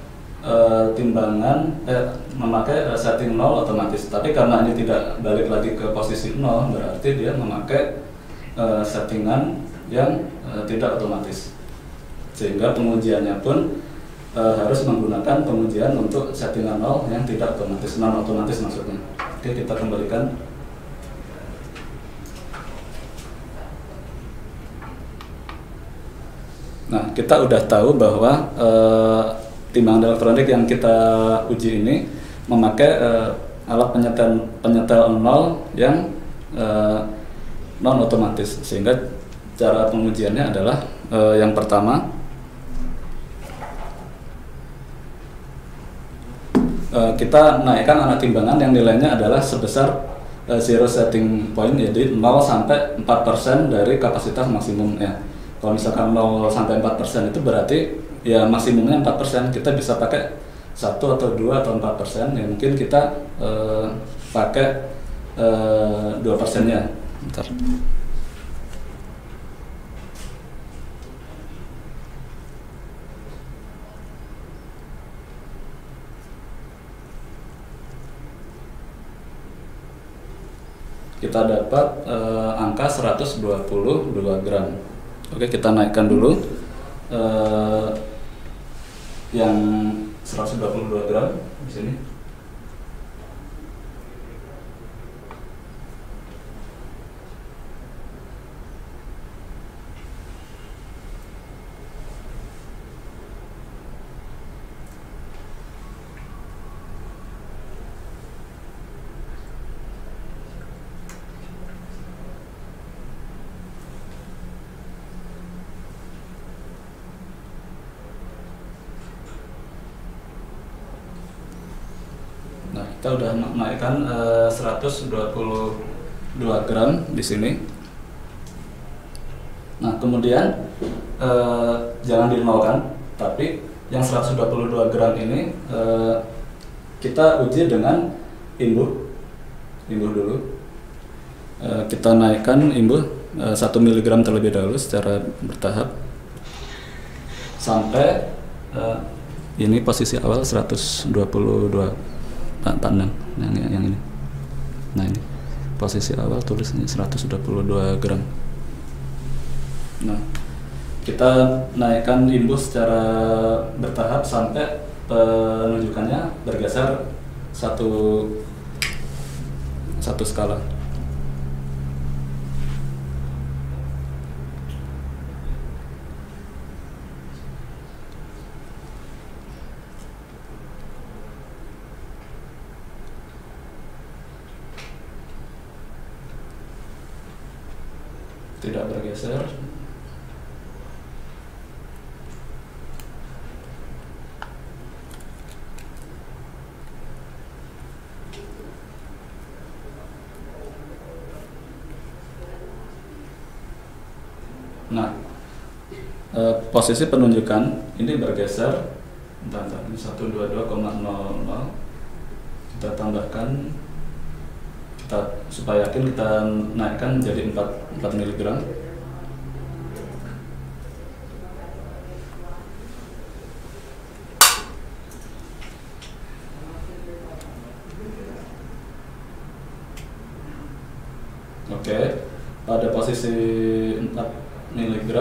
memakai setting 0 otomatis. Tapi karena ini tidak balik lagi ke posisi 0, berarti dia memakai settingan yang tidak otomatis. Sehingga pengujiannya pun harus menggunakan pengujian untuk settingan 0 yang tidak otomatis, non otomatis maksudnya. Oke, kita kembalikan. Nah, kita udah tahu bahwa timbangan elektronik yang kita uji ini memakai alat penyetel 0 yang non otomatis, sehingga cara pengujiannya adalah yang pertama kita naikkan anak timbangan yang nilainya adalah sebesar zero setting point, jadi 0 sampai 4% dari kapasitas maksimum ya. Kalau misalkan 0 sampai 4% itu berarti ya maksimumnya 4%. Kita bisa pakai 1 atau 2 atau 4%. Ya mungkin kita pakai 2%-nya. Bentar. Kita dapat angka 122 gram. Oke, kita naikkan dulu yang 122 gram di sini. kita udah naikkan 122 gram di sini. Nah, kemudian jangan dinolkan, tapi yang 122 gram ini kita uji dengan imbuh dulu. Kita naikkan imbuh 1 mg terlebih dahulu secara bertahap sampai ini posisi awal 122 pandang yang ini. Nah, ini posisi awal tulisnya 122 gram. Nah, kita naikkan imbuh secara bertahap sampai penunjukannya bergeser satu skala. Tidak bergeser. Nah, posisi penunjukan ini bergeser. Bentar, ini 122,00. Kita tambahkan, supaya yakin kita naikkan menjadi 4 mg. Oke, pada posisi 4 mg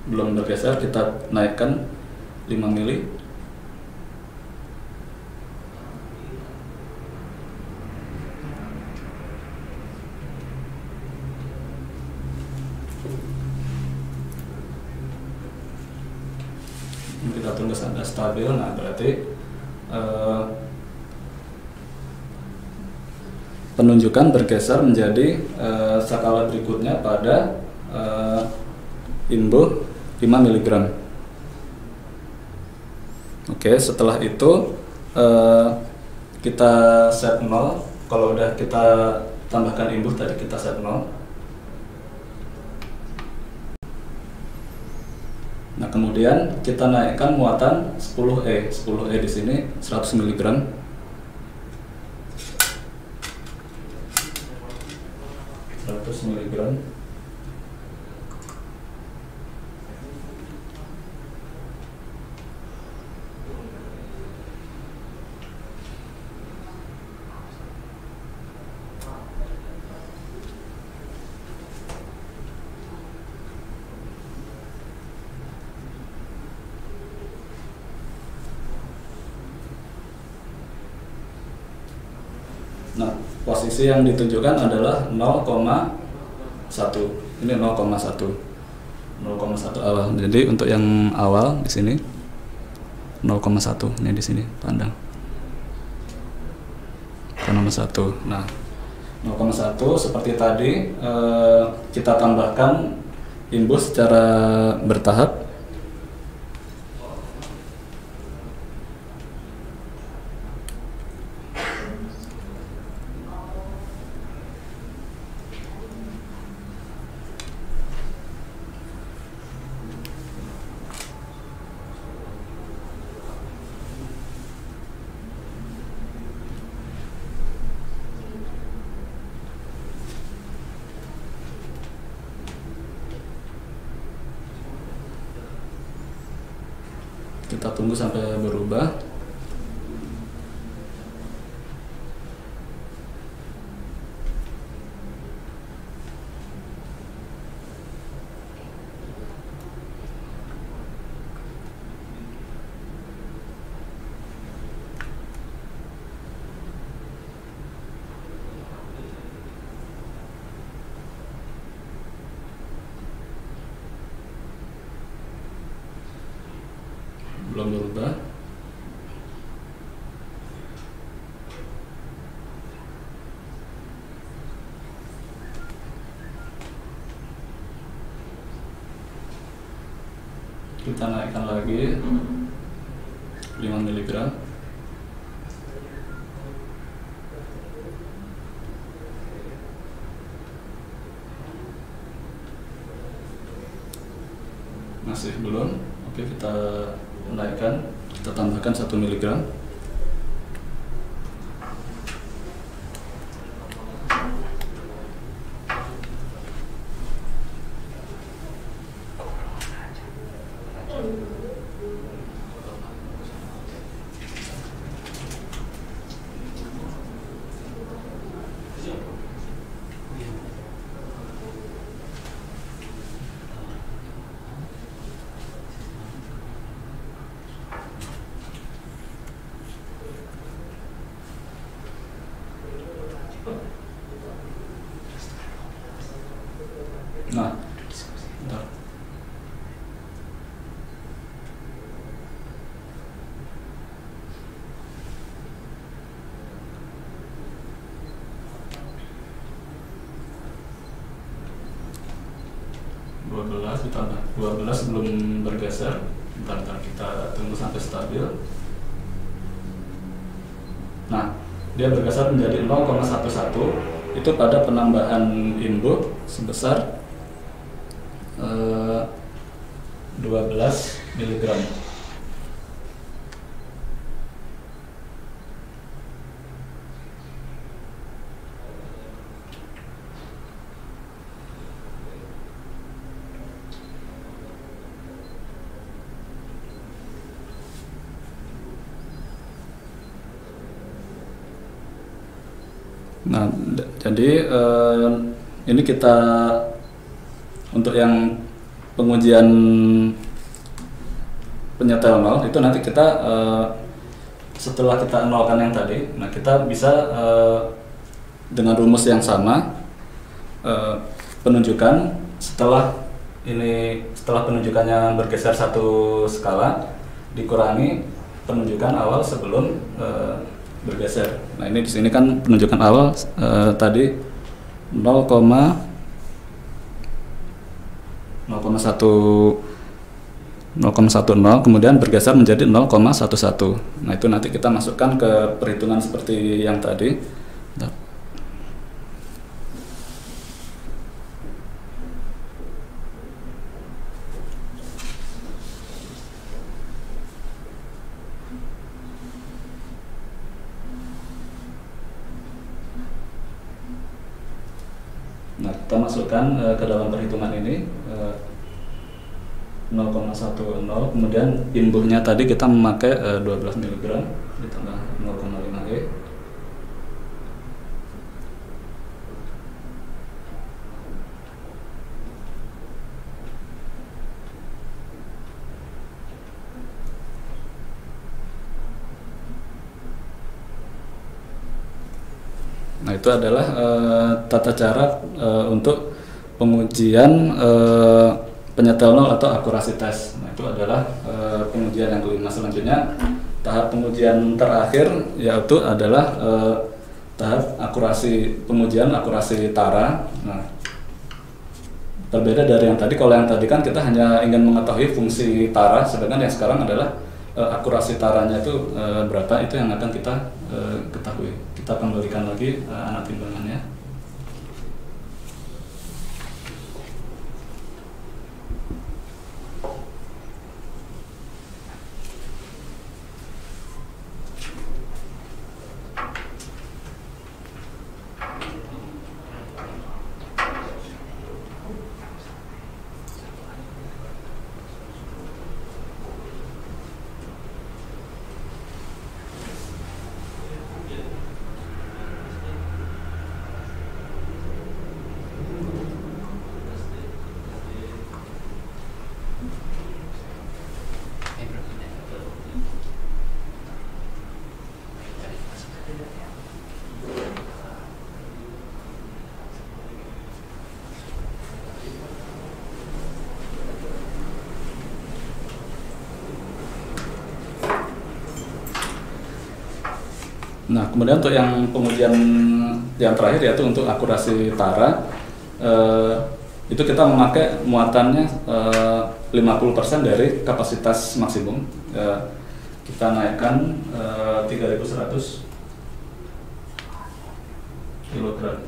belum bergeser, kita naikkan 5 mili. Kita tunggu sampai stabil. Nah, berarti penunjukan bergeser menjadi skala berikutnya pada imbuh 5 mg. Oke, setelah itu kita set 0. Kalau udah kita tambahkan imbuh tadi, kita set 0. Nah, kemudian kita naikkan muatan 10E di sini 100 mg. Nah, posisi yang ditunjukkan adalah 0,1. Ini 0,1 awal. Jadi untuk yang awal di sini 0,1. Ini di sini pandang. 0,1. Nah, 0,1 seperti tadi kita tambahkan imbuh secara bertahap. Kita tunggu sampai berubah. Belum berubah. Kita naikkan lagi 5 mg. masih belum. Oke, kita naikkan, kita tambahkan 1 mg. Nah, bentar. Ditambah 12 belum bergeser. Bentar, kita tunggu sampai stabil. Nah, dia bergeser menjadi 0,11 itu pada penambahan input sebesar 12 mg. Nah, jadi ini kita untuk yang pengujian penyetel nol itu nanti kita setelah kita nolkan yang tadi, nah kita bisa dengan rumus yang sama penunjukan setelah penunjukannya bergeser 1 skala dikurangi penunjukan awal sebelum bergeser. Nah, ini di sini kan penunjukan awal tadi 0,10, kemudian bergeser menjadi 0,11. Nah, itu nanti kita masukkan ke perhitungan seperti yang tadi. Nah, kita masukkan ke dalam perhitungan ini 0,10, kemudian inputnya tadi kita memakai 12 mg ditambah 0,5 E. Nah, itu adalah tata cara untuk pengujian penyetel nol atau akurasi tes. Nah, itu adalah pengujian yang kelima. Selanjutnya tahap pengujian terakhir yaitu adalah tahap pengujian akurasi tara. Nah, berbeda dari yang tadi. Kalau yang tadi kan kita hanya ingin mengetahui fungsi tara, sedangkan yang sekarang adalah akurasi taranya itu berapa, itu yang akan kita ketahui. Kita kembalikan lagi anak timbangannya. Nah, kemudian untuk yang pengujian yang terakhir yaitu untuk akurasi tara, itu kita memakai muatannya 50% dari kapasitas maksimum. Kita naikkan 3.100 kilogram.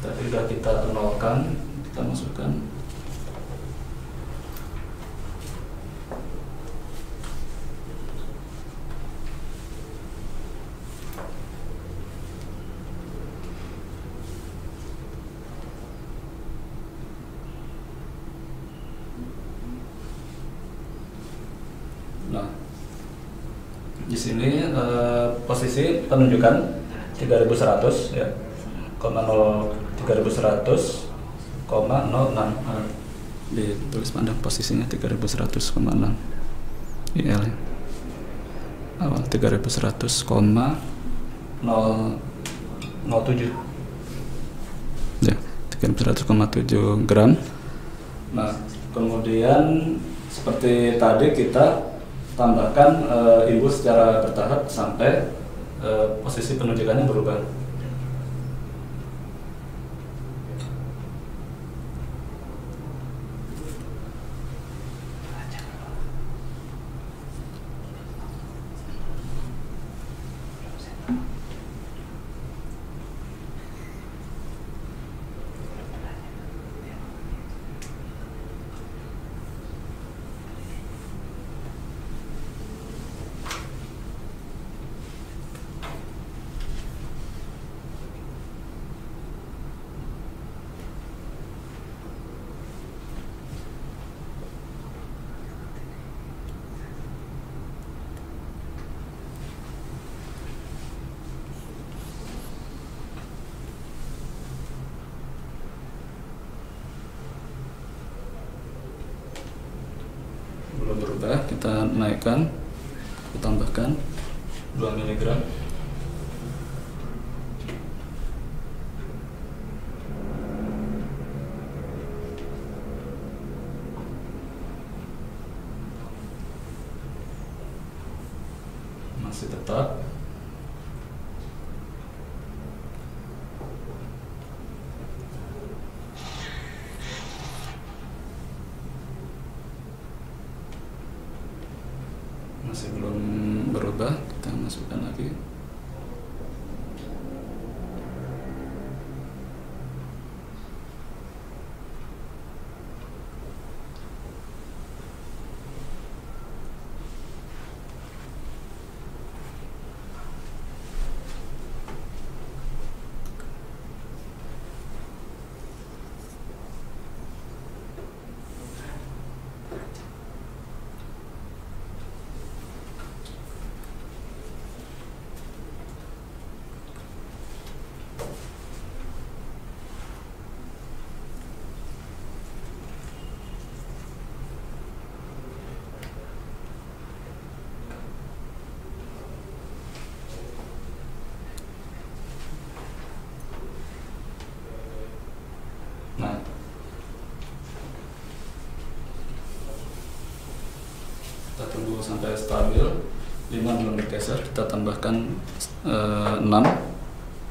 Tadi sudah kita nolkan, kita masukkan. Nah, di sini posisi penunjukan 3100 ya, 3100,06 ditulis pada posisinya 3100,6 IL ya. Awal 3100,007 ya, 3100,7 gram. Nah, kemudian seperti tadi kita tambahkan imbu secara bertahap sampai posisi penunjukannya berubah. Belum berubah, kita naikkan, kita tambahkan 2 mg. Masih tetap. Masih belum berubah, kita masukkan lagi. Nah, kita tunggu sampai stabil, 5 belum bergeser, kita tambahkan 6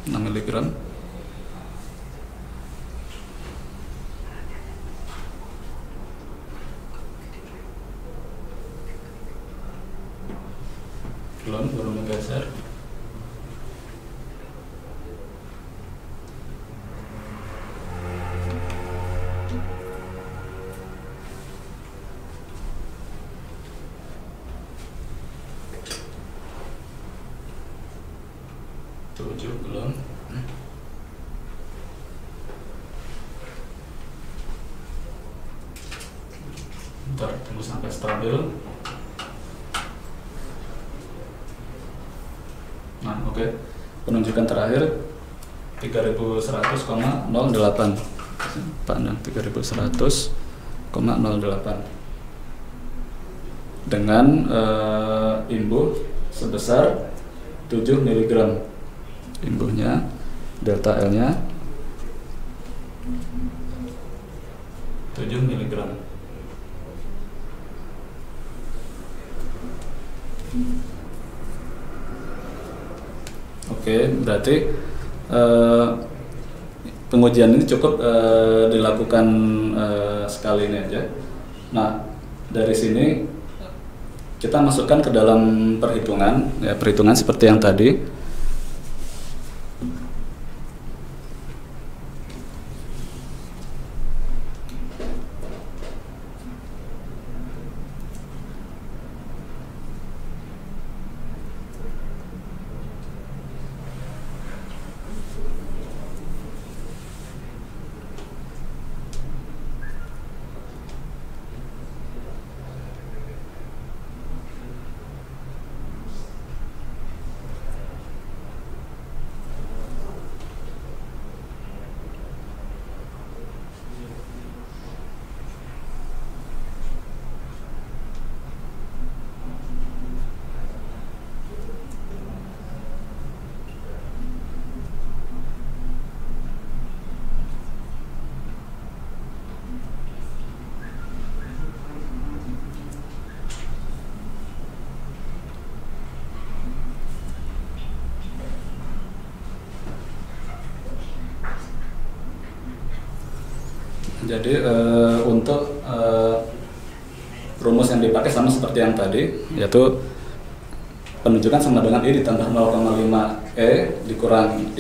mg. Belum bergeser. Tujuh belum. Bentar, tunggu sampai stabil. Nah, oke. Penunjukan terakhir 3100,08. Pandang 3100,08 dengan imbuh sebesar 7 mg. Imbuhnya, delta L-nya 7 mg. Oke, berarti pengujian ini cukup dilakukan sekali ini aja. Nah, dari sini kita masukkan ke dalam perhitungan, ya, perhitungan seperti yang tadi. Jadi untuk rumus yang dipakai sama seperti yang tadi, yaitu penunjukan sama dengan I ditambah 0,5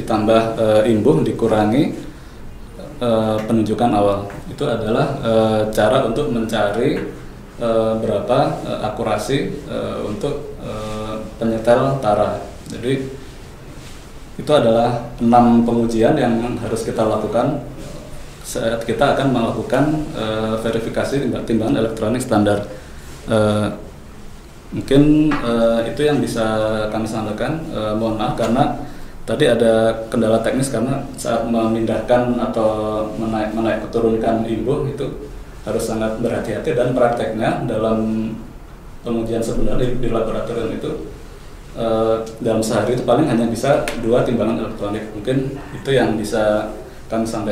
ditambah imbuh dikurangi penunjukan awal. Itu adalah cara untuk mencari berapa akurasi untuk penyetel tara. Jadi itu adalah 6 pengujian yang harus kita lakukan saat kita akan melakukan verifikasi timbangan elektronik standar. Mungkin itu yang bisa kami sampaikan. Mohon maaf karena tadi ada kendala teknis karena saat memindahkan atau menaik turunkan imbuh itu harus sangat berhati-hati, dan prakteknya dalam pengujian sebenarnya di laboratorium itu dalam sehari itu paling hanya bisa 2 timbangan elektronik. Mungkin itu yang bisa kami sampaikan.